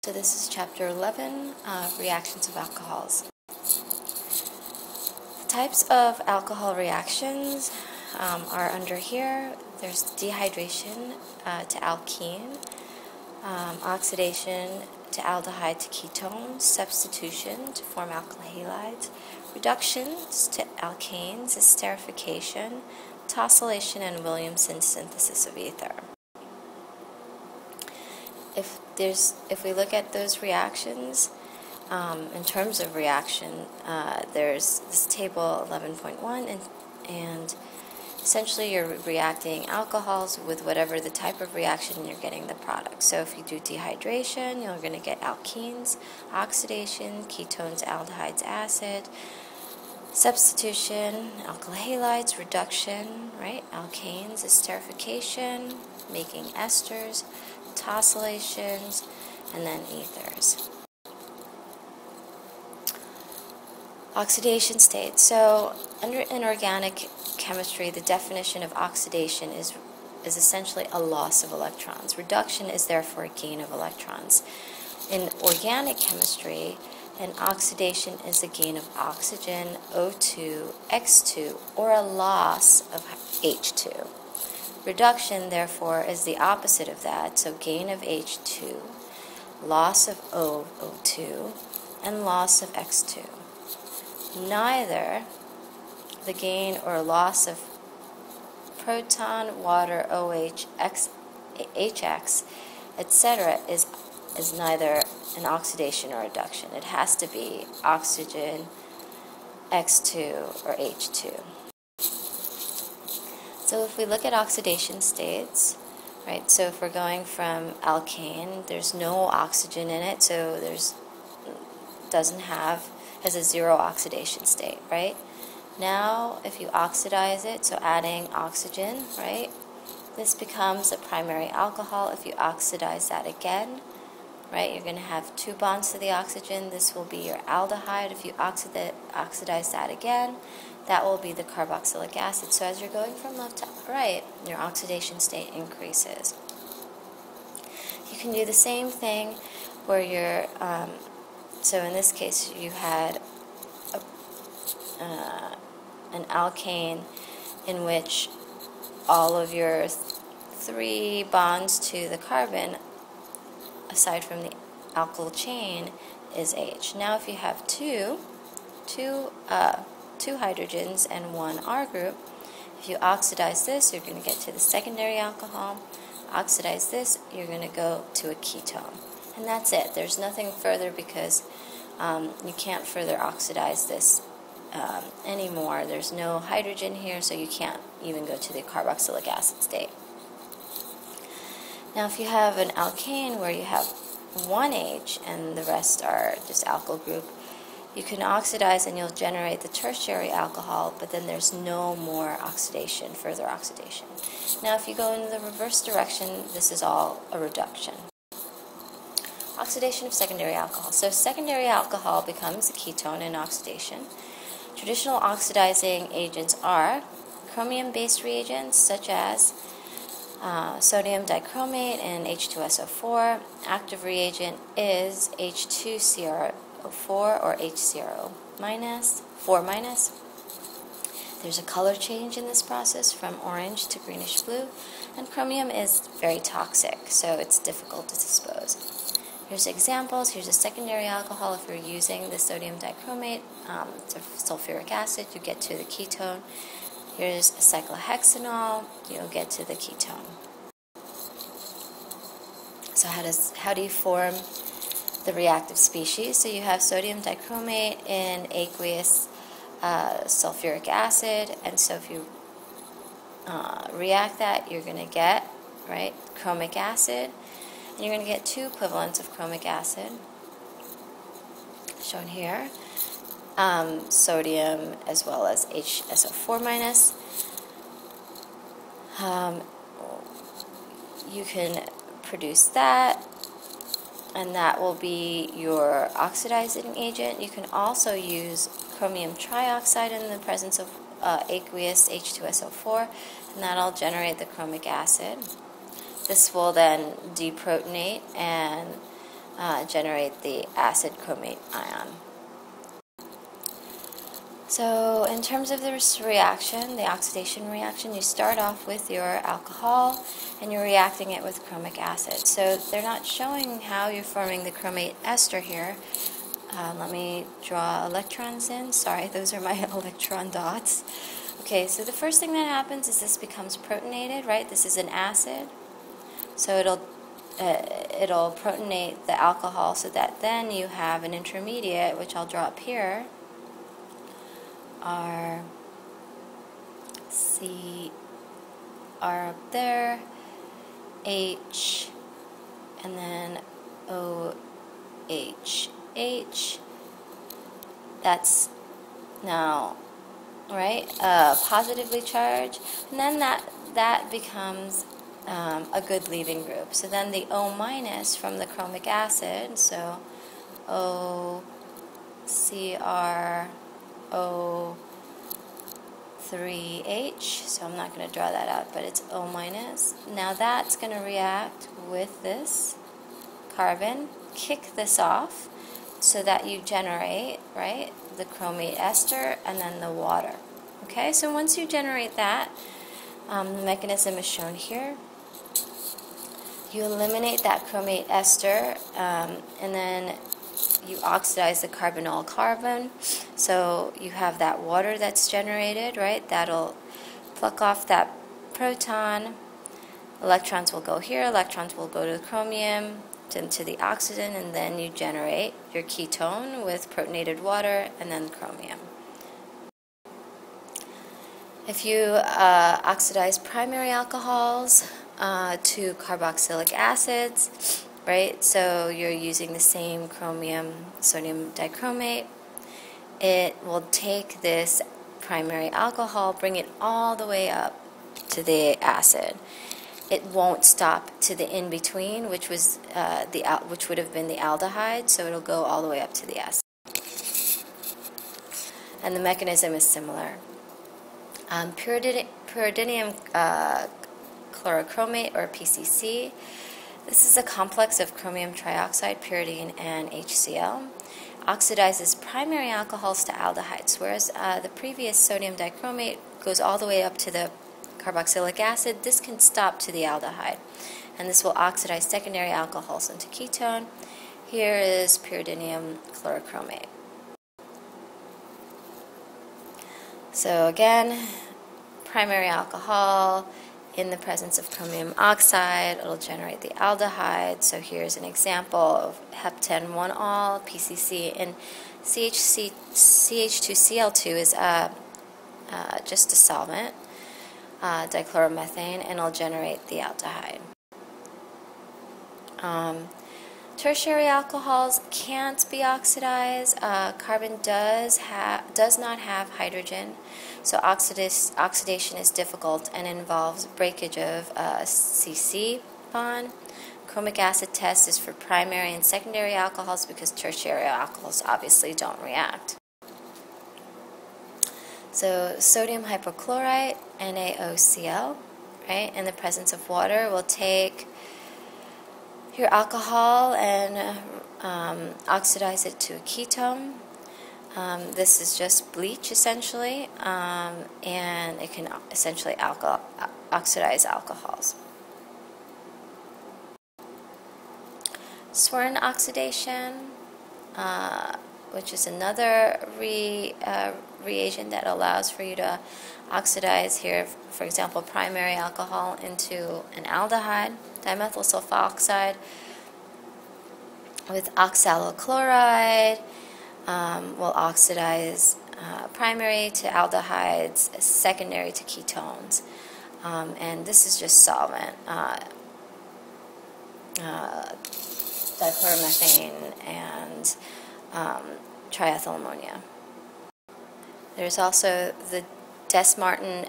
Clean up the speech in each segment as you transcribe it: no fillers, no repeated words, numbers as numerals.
So this is chapter 11, reactions of alcohols. Types of alcohol reactions are under here. There's dehydration to alkene, oxidation to aldehyde to ketones, substitution to form alkyl halides, reductions to alkanes, esterification, tosylation, and Williamson synthesis of ether. If we look at those reactions, in terms of reaction, there's this table 11.1, and essentially you're reacting alcohols with whatever the type of reaction you're getting the product. So if you do dehydration, you're going to get alkenes, oxidation, ketones, aldehydes, acid, substitution, alkyl halides, reduction, right? Alkanes, esterification, making esters, tosylations, and then ethers. Oxidation state. So under inorganic chemistry, the definition of oxidation is essentially a loss of electrons. Reduction is therefore a gain of electrons. In organic chemistry, an oxidation is a gain of oxygen, O2, X2, or a loss of H2. Reduction, therefore, is the opposite of that, so gain of H2, loss of O2, and loss of X2. Neither the gain or loss of proton, water, OH, HX, etc. is neither an oxidation or reduction. It has to be oxygen, X2, or H2. So if we look at oxidation states, right, so if we're going from alkane, there's no oxygen in it, so has a zero oxidation state, right? Now, if you oxidize it, so adding oxygen, right, this becomes a primary alcohol. If you oxidize that again, right, you're going to have two bonds to the oxygen. This will be your aldehyde. If you oxidize that again, that will be the carboxylic acid. So as you're going from left to right, your oxidation state increases. You can do the same thing where you're, so in this case you had an alkane in which all of your three bonds to the carbon, aside from the alkyl chain, is H. Now if you have two hydrogens and one R group, if you oxidize this, you're going to get to the secondary alcohol. Oxidize this, you're going to go to a ketone. And that's it. There's nothing further because you can't further oxidize this anymore. There's no hydrogen here, so you can't even go to the carboxylic acid state. Now if you have an alkane where you have one H and the rest are just alkyl group, you can oxidize and you'll generate the tertiary alcohol, but then there's no more oxidation, further oxidation. Now if you go in the reverse direction, this is all a reduction. Oxidation of secondary alcohol. So secondary alcohol becomes a ketone in oxidation. Traditional oxidizing agents are chromium-based reagents such as sodium dichromate and H2SO4. Active reagent is H2CrO4 or HCrO minus, 4 minus. There's a color change in this process from orange to greenish blue, and chromium is very toxic, so it's difficult to dispose. Here's examples. Here's a secondary alcohol. If you're using the sodium dichromate, it's a sulfuric acid, you get to the ketone. Here's cyclohexanol, you'll get to the ketone. So how do you form the reactive species? So you have sodium dichromate in aqueous sulfuric acid, and so if you react that, you're going to get, right, chromic acid, and you're going to get two equivalents of chromic acid, shown here, sodium as well as HSO4 minus. You can produce that, and that will be your oxidizing agent. You can also use chromium trioxide in the presence of aqueous H2SO4, and that'll generate the chromic acid. This will then deprotonate and generate the acid chromate ion. So in terms of this reaction, the oxidation reaction, you start off with your alcohol and you're reacting it with chromic acid. So they're not showing how you're forming the chromate ester here. Let me draw electrons in. Sorry, those are my electron dots. Okay, so the first thing that happens is this becomes protonated, right? This is an acid. So it'll protonate the alcohol so that then you have an intermediate, which I'll draw up here. R up there, H, and then OH. That's now, right, positively charged, and then that becomes a good leaving group. So then the O minus from the chromic acid, so OCrO3H, so I'm not going to draw that out, but it's O minus. Now that's going to react with this carbon, kick this off, so that you generate, right, the chromate ester and then the water. Okay, so once you generate that, the mechanism is shown here. You eliminate that chromate ester, and then you oxidize the carbonyl carbon, so you have that water that's generated, right? That'll pluck off that proton. Electrons will go here, electrons will go to the chromium, into the oxygen, and then you generate your ketone with protonated water and then chromium. If you oxidize primary alcohols to carboxylic acids, right, so you're using the same chromium sodium dichromate, it will take this primary alcohol, bring it all the way up to the acid. It won't stop to the in-between, which was which would have been the aldehyde, so it'll go all the way up to the acid. And the mechanism is similar. Pyridinium chlorochromate, or PCC. This is a complex of chromium trioxide, pyridine, and HCl. Oxidizes primary alcohols to aldehydes, whereas the previous sodium dichromate goes all the way up to the carboxylic acid. This can stop to the aldehyde, and this will oxidize secondary alcohols into ketone. Here is pyridinium chlorochromate. So again, primary alcohol in the presence of chromium oxide, it'll generate the aldehyde. So here's an example of heptan-1-ol, PCC, and CH2Cl2 is just a solvent, dichloromethane, and it'll generate the aldehyde. Tertiary alcohols can't be oxidized. Carbon does not have hydrogen, so oxidation is difficult and involves breakage of CC bond. Chromic acid test is for primary and secondary alcohols because tertiary alcohols obviously don't react. So sodium hypochlorite, NaOCl, right, in the presence of water, will take your alcohol and oxidize it to a ketone. This is just bleach, essentially, and it can essentially oxidize alcohols. Swern oxidation, which is another reagent that allows for you to oxidize here, for example, primary alcohol into an aldehyde. Dimethyl sulfoxide with oxalochloride will oxidize primary to aldehydes, secondary to ketones. And this is just solvent, dichloromethane and triethyl ammonia. There's also the Des-Martin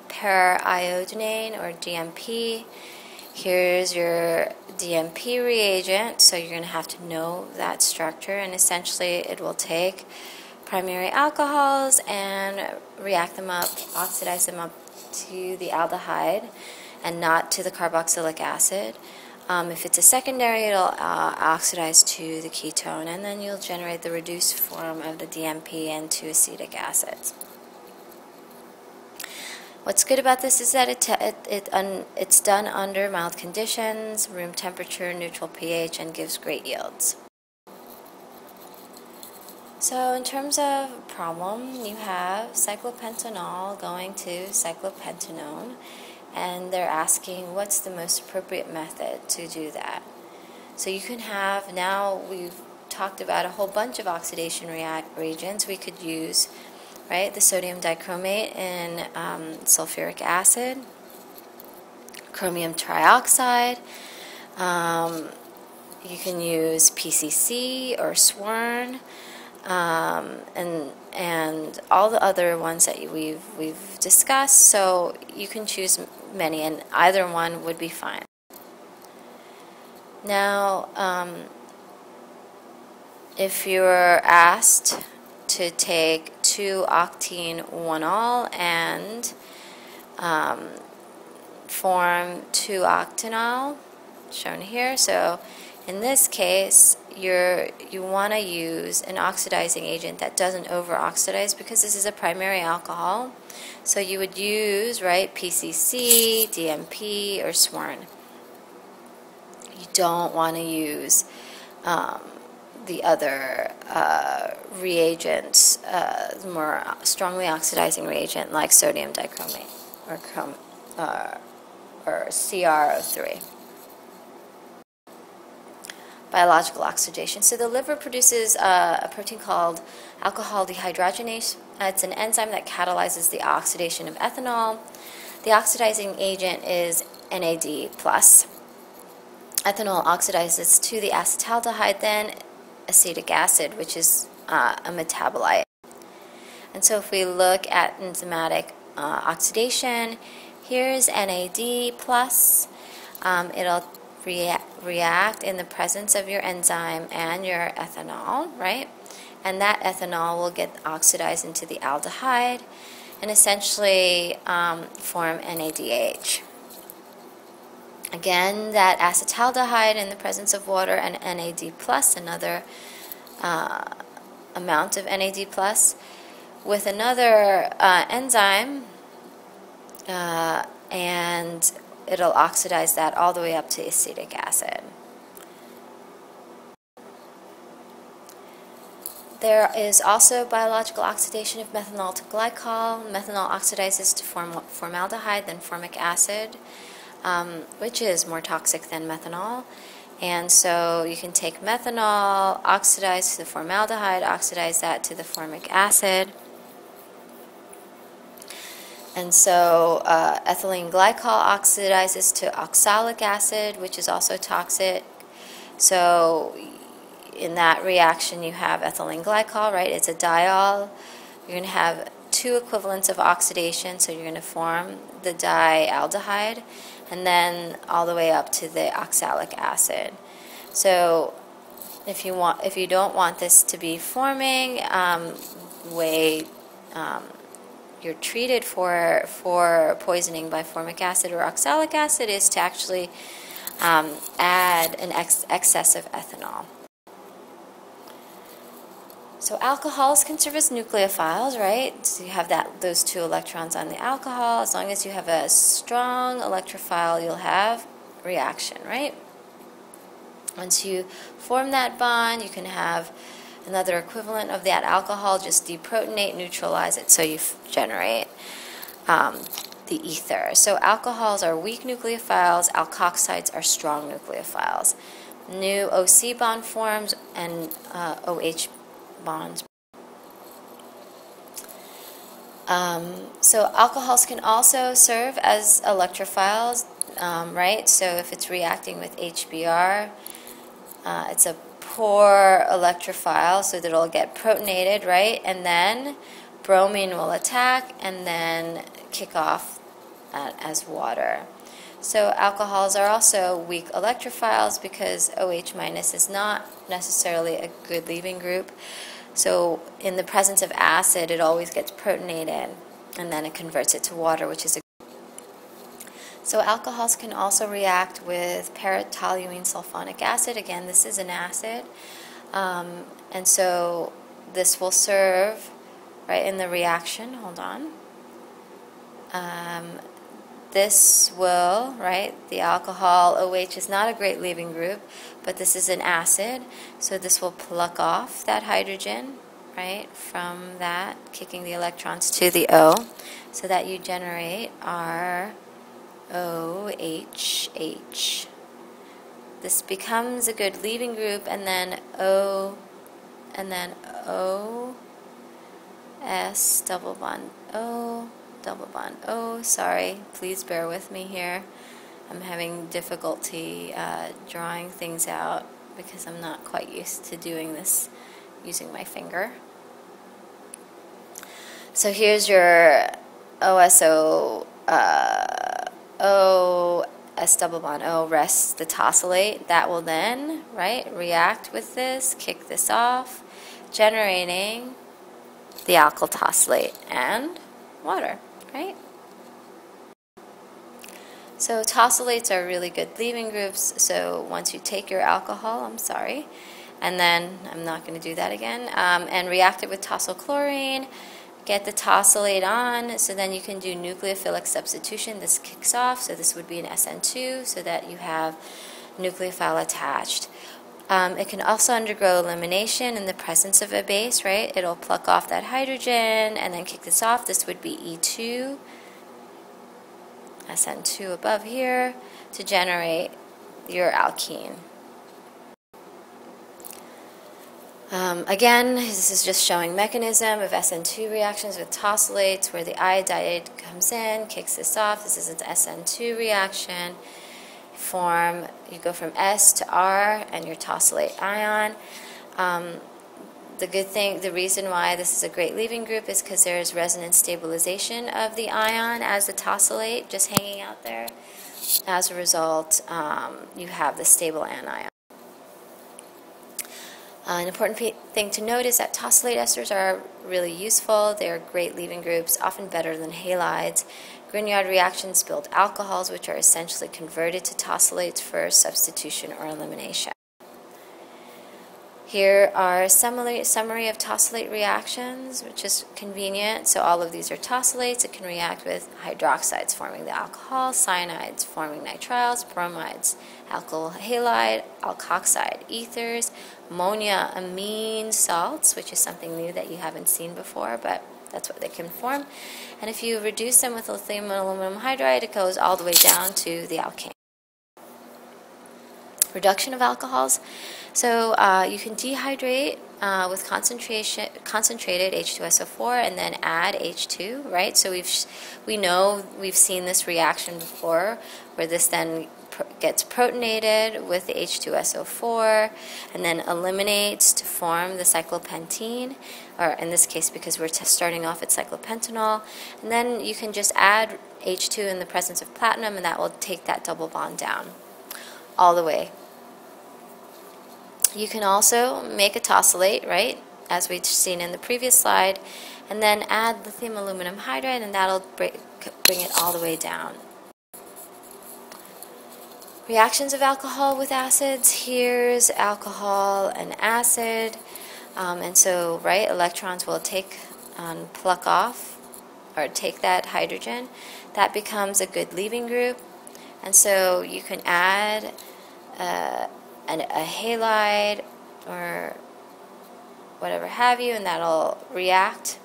periiodinane, or DMP. Here's your DMP reagent, so you're going to have to know that structure, and essentially it will take primary alcohols and react them up, oxidize them up to the aldehyde and not to the carboxylic acid. If it's a secondary, it'll oxidize to the ketone, and then you'll generate the reduced form of the DMP and 2-acetic acids. What's good about this is that it's done under mild conditions, room temperature, neutral pH, and gives great yields. So in terms of problem, you have cyclopentanol going to cyclopentanone, and they're asking what's the most appropriate method to do that. So you can have, now we've talked about a whole bunch of oxidation reagents we could use, right? The sodium dichromate in sulfuric acid, chromium trioxide, you can use PCC or SWERN, and all the other ones that we've discussed. So you can choose many, and either one would be fine. Now, if you're asked to take 2-octene-1-ol and form 2-octanol, shown here. So in this case, you want to use an oxidizing agent that doesn't over-oxidize, because this is a primary alcohol. So you would use, right, PCC, DMP, or SWERN. You don't want to use the other reagents, more strongly oxidizing reagent like sodium dichromate or CrO3. Biological oxidation. So the liver produces a protein called alcohol dehydrogenase. It's an enzyme that catalyzes the oxidation of ethanol. The oxidizing agent is NAD+. Ethanol oxidizes to the acetaldehyde, then acetic acid, which is a metabolite. And so if we look at enzymatic oxidation, here's NAD+. It'll react in the presence of your enzyme and your ethanol, right? And that ethanol will get oxidized into the aldehyde and essentially form NADH. Again, that acetaldehyde in the presence of water and NAD+, another amount of NAD+, with another enzyme, and it'll oxidize that all the way up to acetic acid. There is also biological oxidation of methanol to glycol. Methanol oxidizes to form formaldehyde, then formic acid, which is more toxic than methanol. And so you can take methanol, oxidize to the formaldehyde, oxidize that to the formic acid. And so ethylene glycol oxidizes to oxalic acid, which is also toxic. So in that reaction, you have ethylene glycol, right? It's a diol. You're going to have two equivalents of oxidation, so you're going to form the dialdehyde, and then all the way up to the oxalic acid. So if you don't want this to be forming, you're treated for poisoning by formic acid or oxalic acid is to actually add an excess of ethanol. So alcohols can serve as nucleophiles, right? So you have those two electrons on the alcohol. As long as you have a strong electrophile, you'll have reaction, right? Once you form that bond, you can have another equivalent of that alcohol, just deprotonate, neutralize it, so you generate the ether. So alcohols are weak nucleophiles, alkoxides are strong nucleophiles. New OC bond forms and OH bonds. So alcohols can also serve as electrophiles, right? So if it's reacting with HBr, it's a poor electrophile, so that it'll get protonated, right? And then bromine will attack and then kick off as water. So alcohols are also weak electrophiles because OH minus is not necessarily a good leaving group. So in the presence of acid, it always gets protonated, and then it converts it to water, which is a So alcohols can also react with para-toluene sulfonic acid. Again, this is an acid. And so this will serve, right, in the reaction. Hold on. This will, right, the alcohol OH is not a great leaving group, but this is an acid, so this will pluck off that hydrogen, right, from that, kicking the electrons to the O, so that you generate ROHH. This becomes a good leaving group, and then O, and then O, S, double bond O, double bond O. Sorry, please bear with me here. I'm having difficulty drawing things out because I'm not quite used to doing this using my finger. So here's your OSO, O, S double bond O, rests the tosylate. That will then, right, react with this, kick this off, generating the alkyl tosylate and water, right? So tosylates are really good leaving groups. So once you take your alcohol, and then I'm not going to do that again, and react it with tosylchlorine, get the tosylate on, so then you can do nucleophilic substitution. This kicks off, so this would be an SN2, so that you have nucleophile attached. It can also undergo elimination in the presence of a base, right? It'll pluck off that hydrogen and then kick this off. This would be E2, SN2 above here, to generate your alkene. Again, this is just showing mechanism of SN2 reactions with tosylates, where the iodide comes in, kicks this off. This is an SN2 reaction. You go from S to R and your tosylate ion. The reason why this is a great leaving group is because there is resonance stabilization of the ion as the tosylate just hanging out there. As a result, you have the stable anion. An important thing to note is that tosylate esters are really useful. They are great leaving groups, often better than halides. Grignard reactions build alcohols, which are essentially converted to tosylates for substitution or elimination. Here are a summary of tosylate reactions, which is convenient. So all of these are tosylates. It can react with hydroxides forming the alcohol, cyanides forming nitriles, bromides, alkyl halide, alkoxide ethers, ammonia amine salts, which is something new that you haven't seen before, but that's what they can form. And if you reduce them with lithium and aluminum hydride, it goes all the way down to the alkane. Reduction of alcohols. So you can dehydrate with concentrated H2SO4 and then add H2, right? So we've seen this reaction before, where this then gets protonated with the H2SO4 and then eliminates to form the cyclopentene, or in this case because we're starting off at cyclopentanol, and then you can just add H2 in the presence of platinum, and that will take that double bond down all the way. You can also make a tosylate, right, as we've seen in the previous slide, and then add lithium aluminum hydride, and that'll bring it all the way down. Reactions of alcohol with acids. Here's alcohol and acid, and so, right, electrons will pluck off or take that hydrogen. That becomes a good leaving group, and so you can add a halide or whatever have you, and that'll react,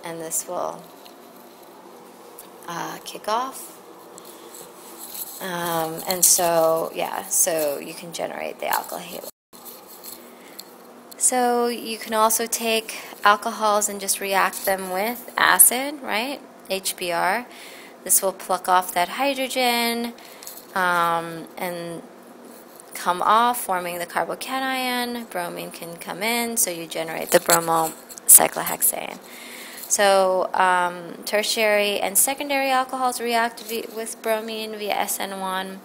and this will kick off. And so, so you can generate the alkyl halide. So you can also take alcohols and just react them with acid, right? HBr. This will pluck off that hydrogen and come off, forming the carbocation. Bromine can come in, so you generate the bromocyclohexane. So tertiary and secondary alcohols react with bromine via SN1,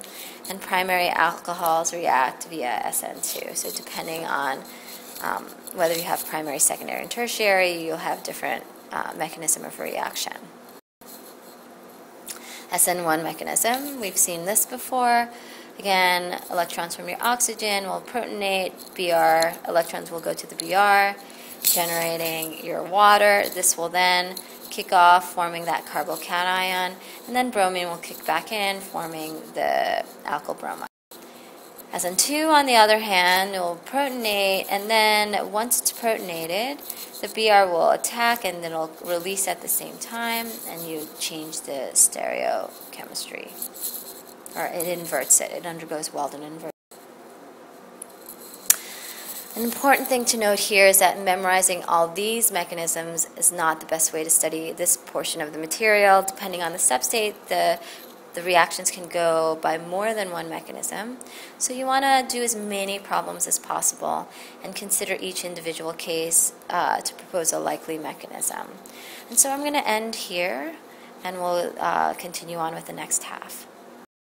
and primary alcohols react via SN2. So depending on whether you have primary, secondary, and tertiary, you'll have different mechanism of reaction. SN1 mechanism, we've seen this before. Again, electrons from your oxygen will protonate, Br, electrons will go to the Br, generating your water. This will then kick off, forming that carbocation, and then bromine will kick back in, forming the alkyl bromide. SN2, on the other hand, will protonate, and then once it's protonated, the Br will attack and then it'll release at the same time, and you change the stereochemistry. Or it inverts it. It undergoes Weldon inversion. An important thing to note here is that memorizing all these mechanisms is not the best way to study this portion of the material. Depending on the substate, the reactions can go by more than one mechanism. So you want to do as many problems as possible and consider each individual case to propose a likely mechanism. And so I'm going to end here, and we'll continue on with the next half.